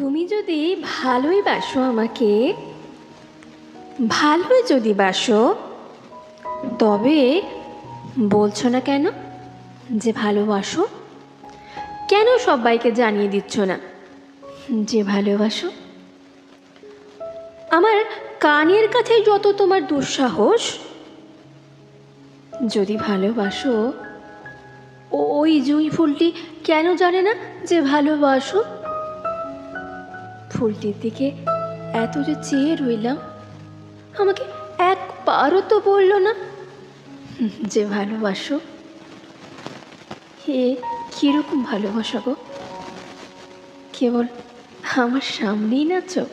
তুমি যদি ভালোই বাসো আমাকে, ভালোই যদি বাসো, তবে বলছো না কেন যে ভালোবাসো? কেন সবাইকে জানিয়ে দিচ্ছ না যে ভালোবাসো? আমার কানের কাছে যত তোমার দুঃসাহস, যদি ভালোবাসো ওই জুঁই ফুলটি কেন জানে না যে ভালোবাসো? ফুলটির দিকে এত যে চেয়ে রইলাম, আমাকে একবারও তো বললো না যে ভালোবাসো। কীরকম ভালোবাসা গো? কেবল আমার সামনেই নাচো।